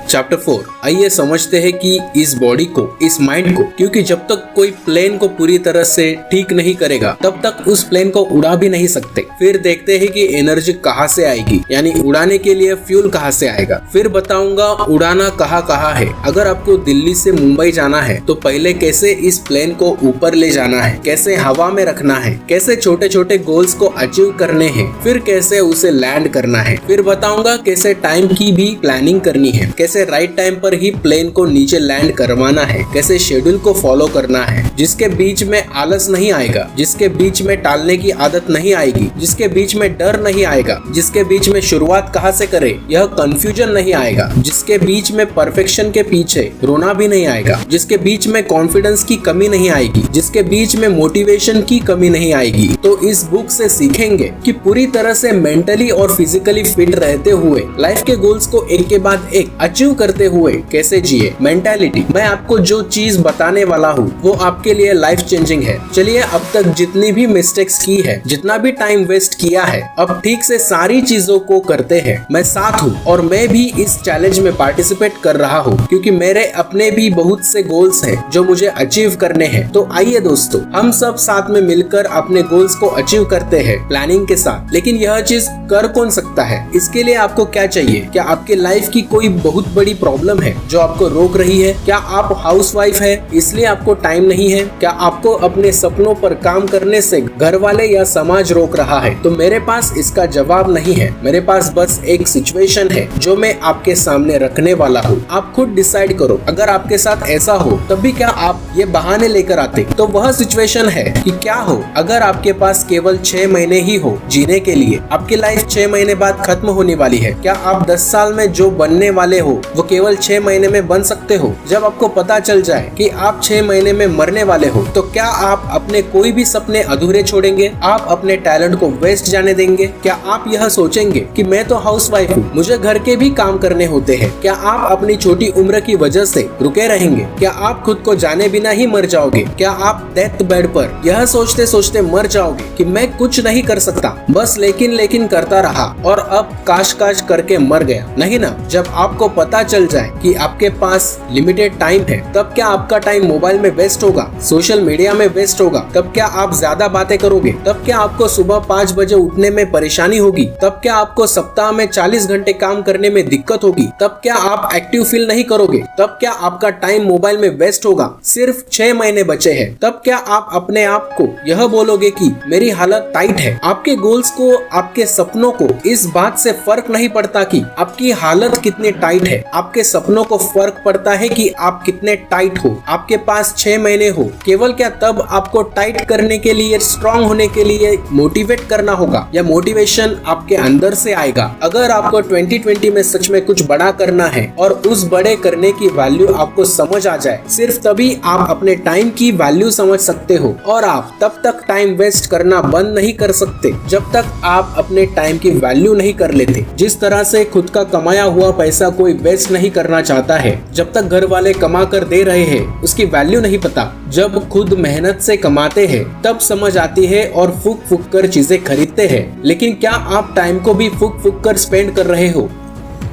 Chapter 4। आइए समझते हैं कि इस बॉडी को, इस माइंड को, क्योंकि जब तक कोई प्लेन को पूरी तरह से ठीक नहीं करेगा तब तक उस प्लेन को उड़ा भी नहीं सकते। फिर देखते हैं कि एनर्जी कहाँ से आएगी, यानी उड़ाने के लिए फ्यूल कहाँ से आएगा। फिर बताऊंगा उड़ाना कहाँ है। अगर आपको दिल्ली से मुंबई जाना है तो पहले कैसे इस प्लेन को ऊपर ले जाना है, कैसे हवा में रखना है, कैसे छोटे छोटे गोल्स को अचीव करने हैं, फिर कैसे उसे लैंड करना है। फिर बताऊंगा कैसे टाइम की भी प्लानिंग करनी है, कैसे राइट टाइम पर ही प्लेन को नीचे लैंड करवाना है, कैसे शेड्यूल को फॉलो करना है, जिसके बीच में आलस नहीं आएगा, जिसके बीच में टालने की आदत नहीं आएगी, जिसके बीच में डर नहीं आएगा, जिसके बीच में शुरुआत कहाँ से करे यह कंफ्यूजन नहीं आएगा, जिसके बीच में परफेक्शन के पीछे रोना भी नहीं आएगा, जिसके बीच में कॉन्फिडेंस की कमी नहीं आएगी, जिसके बीच में मोटिवेशन की कमी नहीं आएगी। तो इस बुक से सीखेंगे कि पूरी तरह से मेंटली और फिजिकली फिट रहते हुए लाइफ के गोल्स को एक के बाद एक अचीव करते हुए कैसे जिए। मेंटालिटी, मैं आपको जो चीज बताने वाला हूँ वो आपके लिए लाइफ चेंजिंग है। चलिए अब तक जितनी भी मिस्टेक्स की है, जितना भी टाइम वेस्ट किया है, अब ठीक से सारी चीजों को करते हैं। मैं साथ हूँ और मैं भी इस चैलेंज में पार्टिसिपेट कर रहा हूँ क्योंकि मेरे अपने भी बहुत से गोल्स हैं जो मुझे अचीव करने हैं। तो आइए दोस्तों, हम सब साथ में मिलकर अपने गोल्स को अचीव करते हैं प्लानिंग के साथ। लेकिन यह चीज कर कौन सकता है? इसके लिए आपको क्या चाहिए? क्या आपके लाइफ की कोई बहुत बड़ी प्रॉब्लम है जो आपको रोक रही है? क्या आप हाउसवाइफ है इसलिए आपको टाइम नहीं है? क्या आपको अपने सपनों पर काम करने से घर वाले या समाज रोक रहा है? तो मेरे पास इसका जवाब नहीं है। मेरे पास बस एक सिचुएशन है जो मैं आपके सामने रखने वाला हूँ। आप खुद डिसाइड करो। अगर आपके साथ ऐसा हो तब भी क्या आप ये बहाने लेकर आते? तो वह सिचुएशन है कि क्या हो अगर आपके पास केवल 6 महीने ही हो जीने के लिए। आपकी लाइफ 6 महीने बाद खत्म होने वाली है। क्या आप 10 साल में जो बनने वाले हो वो केवल 6 महीने में बन सकते हो? जब आपको पता चल जाए कि आप 6 महीने में मरने वाले हो तो क्या आप अपने कोई भी सपने अधूरे छोड़ेंगे? आप अपने टैलेंट को वेस्ट जाने देंगे? क्या आप यह सोचेंगे कि मैं तो हाउसवाइफ हूँ, मुझे घर के भी काम करने होते हैं? क्या आप अपनी छोटी उम्र की वजह से रुके रहेंगे? क्या आप खुद को जाने बिना ही मर जाओगे? क्या आप डेथ बेड पर यह सोचते सोचते मर जाओगे कि मैं कुछ नहीं कर सकता, बस लेकिन करता रहा और अब काश करके मर गया? नहीं ना। जब आपको पता चल जाए कि आपके पास लिमिटेड टाइम है तब क्या आपका टाइम मोबाइल में वेस्ट होगा, सोशल मीडिया में वेस्ट होगा? तब क्या आप ज्यादा बातें करोगे? तब क्या आपको सुबह 5 बजे उठने में परेशानी होगी? तब क्या आपको सप्ताह में 40 घंटे काम करने में दिक्कत होगी? तब क्या आप एक्टिव फील नहीं करोगे? तब क्या आपका टाइम मोबाइल में वेस्ट होगा? सिर्फ 6 महीने बचे हैं। तब क्या आप अपने आप को यह बोलोगे कि मेरी हालत टाइट है? आपके गोल्स को, आपके सपनों को इस बात से फर्क नहीं पड़ता कि आपकी हालत कितनी टाइट है। आपके सपनों को फर्क पड़ता है कि आप कितने टाइट हो। आपके पास 6 महीने हो केवल, क्या तब आपको टाइट करने के लिए, स्ट्रांग होने के लिए मोटिवेट करना होगा या मोटिवेशन आपके अंदर से आएगा? अगर आपको 2020 में सच में कुछ बड़ा करना है और उस बड़े करने की वैल्यू आपको समझ आ जाए, सिर्फ तभी आप अपने टाइम की वैल्यू समझ सकते हो। और आप तब तक टाइम वेस्ट करना बंद नहीं कर सकते जब तक आप अपने टाइम की वैल्यू नहीं कर लेते। जिस तरह से खुद का कमाया हुआ पैसा कोई वेस्ट नहीं करना चाहता है, जब तक घर वाले कमा कर दे रहे हैं उसकी वैल्यू नहीं पता। जब खुद मेहनत से कमाते हैं तब समझ आती है और फूक कर चीजें खरीदते हैं। लेकिन क्या आप टाइम को भी फूक कर स्पेंड कर रहे हो?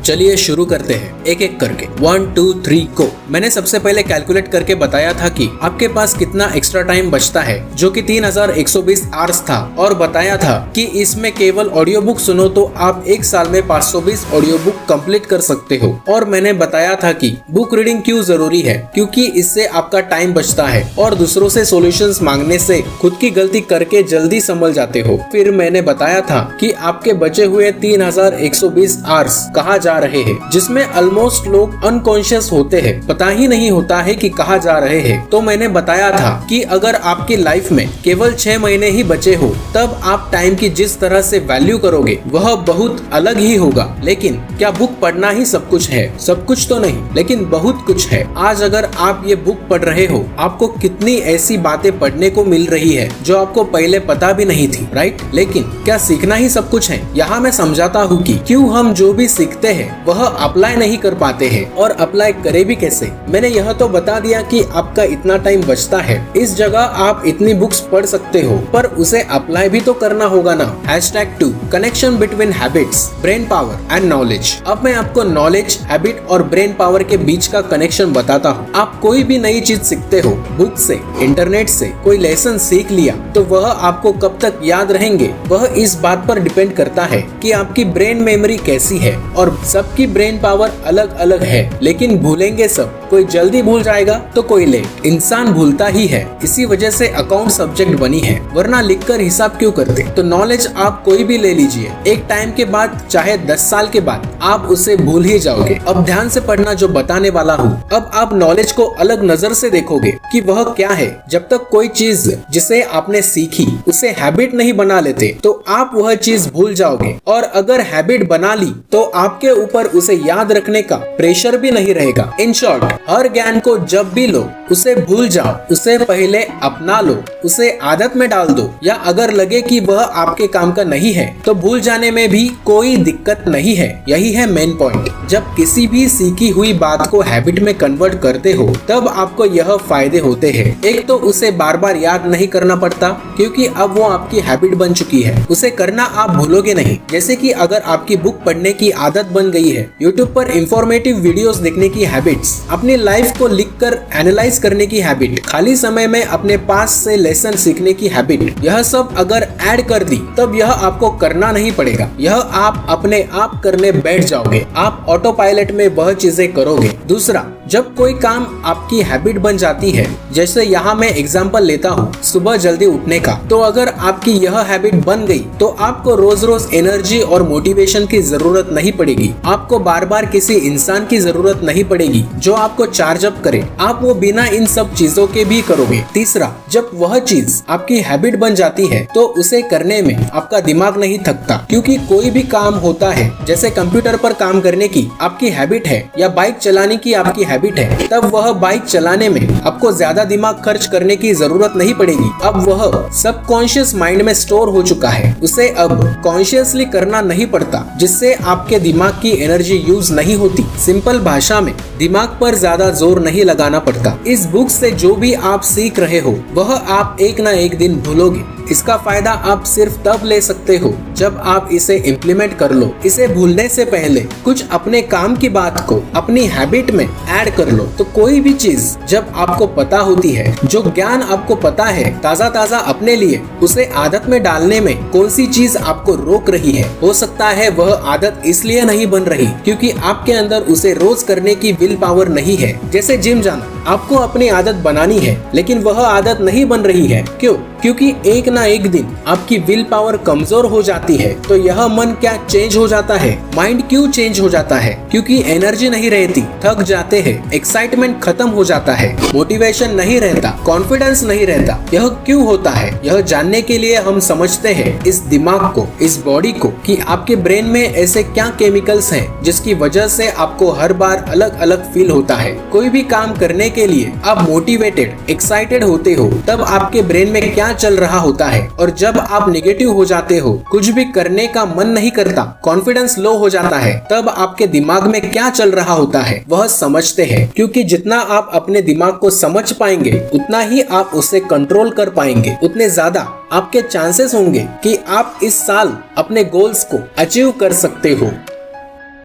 चलिए शुरू करते हैं एक एक करके 1 2 3 को। मैंने सबसे पहले कैलकुलेट करके बताया था कि आपके पास कितना एक्स्ट्रा टाइम बचता है, जो कि 3120 आवर्स था, और बताया था कि इसमें केवल ऑडियो बुक सुनो तो आप एक साल में 520 ऑडियो बुक कंप्लीट कर सकते हो। और मैंने बताया था कि बुक रीडिंग क्यों जरूरी है, क्योंकि इससे आपका टाइम बचता है और दूसरों से सॉल्यूशंस मांगने से खुद की गलती करके जल्दी संभल जाते हो। फिर मैंने बताया था कि आपके बचे हुए 3120 आवर्स कहाँ जा रहे हैं, जिसमें ऑलमोस्ट लोग अनकॉन्शियस होते हैं, पता ही नहीं होता है कि कहाँ जा रहे हैं। तो मैंने बताया था कि अगर आपकी लाइफ में केवल 6 महीने ही बचे हो तब आप टाइम की जिस तरह से वैल्यू करोगे वह बहुत अलग ही होगा। लेकिन क्या बुक पढ़ना ही सब कुछ है? सब कुछ तो नहीं, लेकिन बहुत कुछ है। आज अगर आप ये बुक पढ़ रहे हो, आपको कितनी ऐसी बातें पढ़ने को मिल रही है जो आपको पहले पता भी नहीं थी, राइट? लेकिन क्या सीखना ही सब कुछ है? यहाँ मैं समझाता हूँ कि क्यों हम जो भी सीखते हैं वह अप्लाई नहीं कर पाते हैं, और अप्लाई करे भी कैसे। मैंने यह तो बता दिया कि आपका इतना टाइम बचता है, इस जगह आप इतनी बुक्स पढ़ सकते हो, पर उसे अप्लाई भी तो करना होगा ना। #2 connection between habits, brain power and knowledge. अब मैं आपको नॉलेज, हैबिट और ब्रेन पावर के बीच का कनेक्शन बताता हूँ। आप कोई भी नई चीज सीखते हो, बुक से, इंटरनेट से कोई लेसन सीख लिया तो वह आपको कब तक याद रहेंगे, वह इस बात पर डिपेंड करता है कि आपकी ब्रेन मेमोरी कैसी है। और सबकी ब्रेन पावर अलग अलग है, लेकिन भूलेंगे सब। कोई जल्दी भूल जाएगा तो कोई लेट। इंसान भूलता ही है, इसी वजह से अकाउंट सब्जेक्ट बनी है, वरना लिखकर हिसाब क्यों करते। तो नॉलेज आप कोई भी ले लीजिए, एक टाइम के बाद चाहे 10 साल के बाद आप उसे भूल ही जाओगे। अब ध्यान से पढ़ना जो बताने वाला हूँ। अब आप नॉलेज को अलग नजर से देखोगे कि वह क्या है। जब तक कोई चीज जिसे आपने सीखी उसे हैबिट नहीं बना लेते तो आप वह चीज भूल जाओगे, और अगर हैबिट बना ली तो आपके ऊपर उसे याद रखने का प्रेशर भी नहीं रहेगा। इन शॉर्ट, हर ज्ञान को जब भी लो उसे भूल जाओ, उसे पहले अपना लो, उसे आदत में डाल दो, या अगर लगे कि वह आपके काम का नहीं है तो भूल जाने में भी कोई दिक्कत नहीं है। यही है मेन पॉइंट। जब किसी भी सीखी हुई बात को हैबिट में कन्वर्ट करते हो तब आपको यह फायदे होते हैं। एक तो उसे बार बार याद नहीं करना पड़ता, क्योंकि अब वो आपकी हैबिट बन चुकी है, उसे करना आप भूलोगे नहीं। जैसे कि अगर आपकी बुक पढ़ने की आदत बन गई है, यूट्यूब पर इंफॉर्मेटिव वीडियोस देखने की हैबिट्स, अपनी लाइफ को लिखकर एनालाइज करने की हैबिट, खाली समय में अपने पास से लेसन सीखने की हैबिट, यह सब अगर ऐड कर दी तब यह आपको करना नहीं पड़ेगा, यह आप अपने आप करने बैठ जाओगे। आप ऑटो पायलट में वह चीजें करोगे। दूसरा, जब कोई काम आपकी हैबिट बन जाती है, जैसे यहाँ मैं एग्जांपल लेता हूँ सुबह जल्दी उठने का, तो अगर आपकी यह हैबिट बन गई तो आपको रोज रोज एनर्जी और मोटिवेशन की जरूरत नहीं पड़ेगी। आपको बार बार किसी इंसान की जरूरत नहीं पड़ेगी जो आपको चार्ज अप करे। आप वो बिना इन सब चीजों के भी करोगे। तीसरा, जब वह चीज आपकी हैबिट बन जाती है तो उसे करने में आपका दिमाग नहीं थकता, क्योंकि कोई भी काम होता है, जैसे कंप्यूटर पर काम करने की आपकी हैबिट है या बाइक चलाने की आपकी हैबिट है, तब वह बाइक चलाने में आपको ज्यादा दिमाग खर्च करने की जरूरत नहीं पड़ेगी। अब वह सबकॉन्शियस माइंड में स्टोर हो चुका है, उसे अब कॉन्शियसली करना नहीं पड़ता, जिससे आपके दिमाग की एनर्जी यूज नहीं होती। सिंपल भाषा में, दिमाग पर ज्यादा जोर नहीं लगाना पड़ता। इस बुक से जो भी आप सीख रहे हो वह आप एक ना एक दिन भूलोगे। इसका फायदा आप सिर्फ तब ले सकते हो जब आप इसे इम्प्लीमेंट कर लो। इसे भूलने से पहले कुछ अपने काम की बात को अपनी हैबिट में ऐड कर लो। तो कोई भी चीज जब आपको पता होती है, जो ज्ञान आपको पता है ताजा ताजा अपने लिए, उसे आदत में डालने में कौन सी चीज आपको रोक रही है। हो सकता है वह आदत इसलिए नहीं बन रही क्योंकि आपके अंदर उसे रोज करने की विल पावर नहीं है। जैसे जिम जाना, आपको अपनी आदत बनानी है लेकिन वह आदत नहीं बन रही है। क्यों? क्योंकि एक ना एक दिन आपकी विल पावर कमजोर हो जाती है। तो यह मन क्या चेंज हो जाता है, माइंड क्यों चेंज हो जाता है? क्योंकि एनर्जी नहीं रहती, थक जाते हैं, एक्साइटमेंट खत्म हो जाता है, मोटिवेशन नहीं रहता, कॉन्फिडेंस नहीं रहता। यह क्यों होता है? यह जानने के लिए हम समझते हैं इस दिमाग को, इस बॉडी को, कि आपके ब्रेन में ऐसे क्या केमिकल्स हैं जिसकी वजह से आपको हर बार अलग अलग फील होता है। कोई भी काम करने के लिए आप मोटिवेटेड, एक्साइटेड होते हो, तब आपके ब्रेन में क्या चल रहा होता है। और जब आप नेगेटिव हो जाते हो, कुछ भी करने का मन नहीं करता, कॉन्फिडेंस लो हो जाता है, तब आपके दिमाग में क्या चल रहा होता है वह समझते हैं। क्योंकि जितना आप अपने दिमाग को समझ पाएंगे उतना ही आप उसे कंट्रोल कर पाएंगे, उतने ज्यादा आपके चांसेस होंगे कि आप इस साल अपने गोल्स को अचीव कर सकते हो।